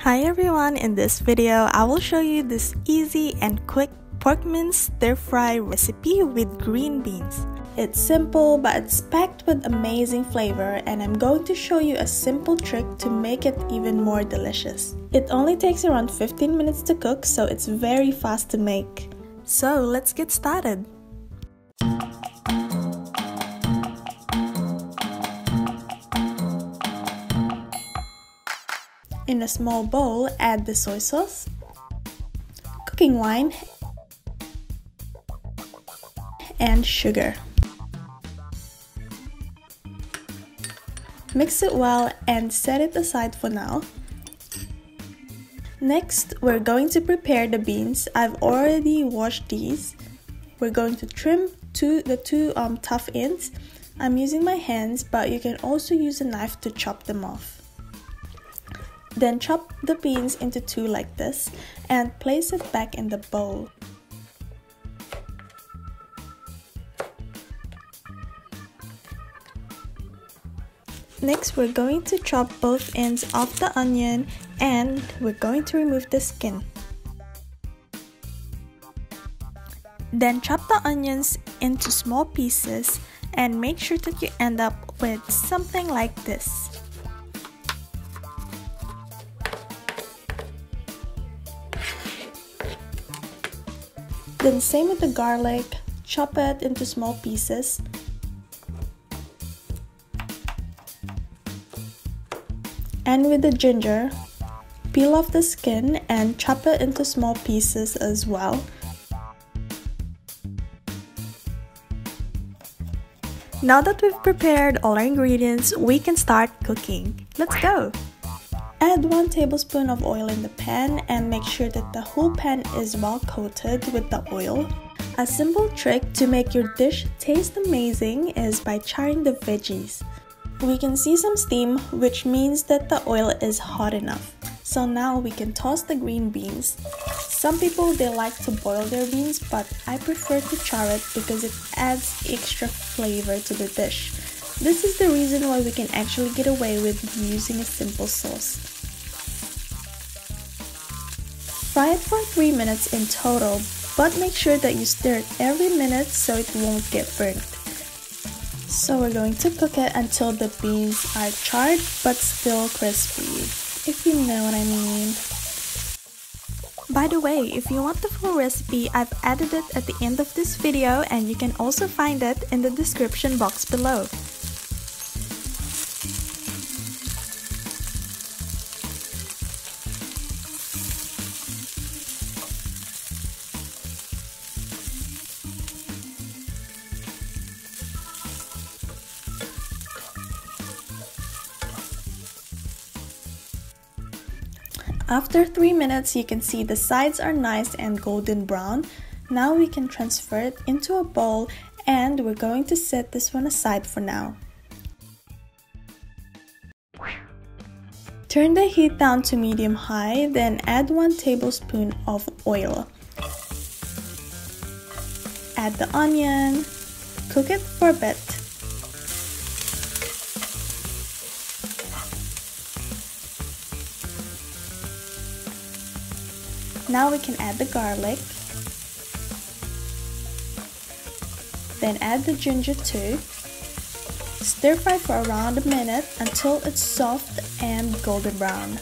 Hi everyone, in this video I will show you this easy and quick pork mince stir fry recipe with green beans. It's simple but it's packed with amazing flavor, and I'm going to show you a simple trick to make it even more delicious. It only takes around 15 minutes to cook, so it's very fast to make. So let's get started. In a small bowl, add the soy sauce, cooking wine, and sugar. Mix it well and set it aside for now. Next, we're going to prepare the beans. I've already washed these. We're going to trim the two tough ends. I'm using my hands, but you can also use a knife to chop them off. Then chop the beans into two like this and place it back in the bowl. Next, we're going to chop both ends of the onion and we're going to remove the skin. Then chop the onions into small pieces and make sure that you end up with something like this. Then same with the garlic, chop it into small pieces. And with the ginger, peel off the skin and chop it into small pieces as well. Now that we've prepared all our ingredients, we can start cooking. Let's go! Add 1 tablespoon of oil in the pan and make sure that the whole pan is well coated with the oil. A simple trick to make your dish taste amazing is by charring the veggies. We can see some steam, which means that the oil is hot enough. So now we can toss the green beans. Some people they like to boil their beans, but I prefer to char it because it adds extra flavor to the dish. This is the reason why we can actually get away with using a simple sauce. Fry it for 3 minutes in total, but make sure that you stir it every minute so it won't get burnt. So we're going to cook it until the beans are charred but still crispy, if you know what I mean. By the way, if you want the full recipe, I've added it at the end of this video and you can also find it in the description box below. After 3 minutes, you can see the sides are nice and golden brown. Now we can transfer it into a bowl and we're going to set this one aside for now. Turn the heat down to medium-high, then add 1 tablespoon of oil. Add the onion, cook it for a bit. Now we can add the garlic, then add the ginger too. Stir fry for around a minute until it's soft and golden brown.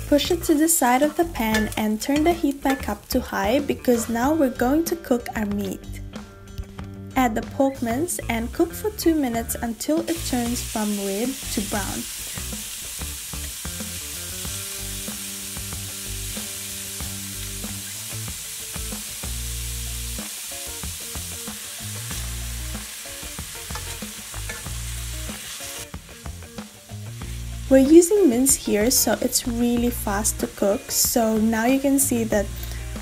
Push it to the side of the pan and turn the heat back up to high because now we're going to cook our meat. Add the pork mince and cook for 2 minutes until it turns from red to brown. We're using mince here, so it's really fast to cook. So now you can see that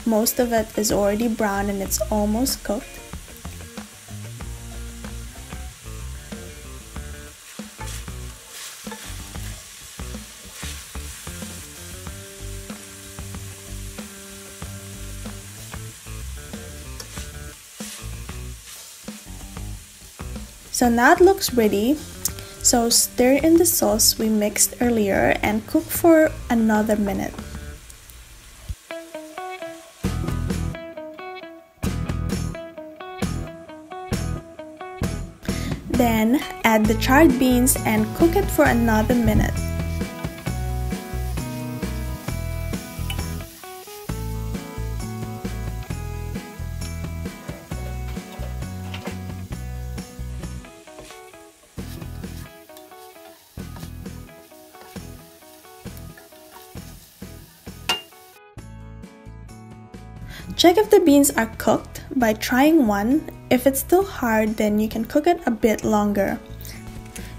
most of it is already brown and it's almost cooked. So now it looks ready. So stir in the sauce we mixed earlier and cook for another minute. Then add the charred beans and cook it for another minute. Check if the beans are cooked by trying one. If it's still hard, then you can cook it a bit longer.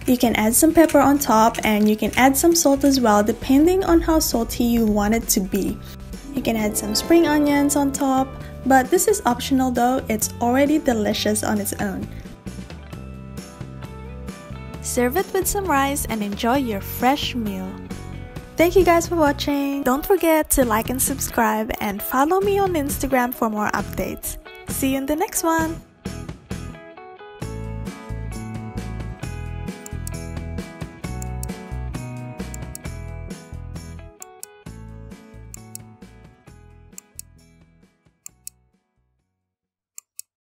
You can add some pepper on top and you can add some salt as well depending on how salty you want it to be. You can add some spring onions on top, but this is optional though, it's already delicious on its own. Serve it with some rice and enjoy your fresh meal. Thank you guys for watching. Don't forget to like and subscribe and follow me on Instagram for more updates. See you in the next one.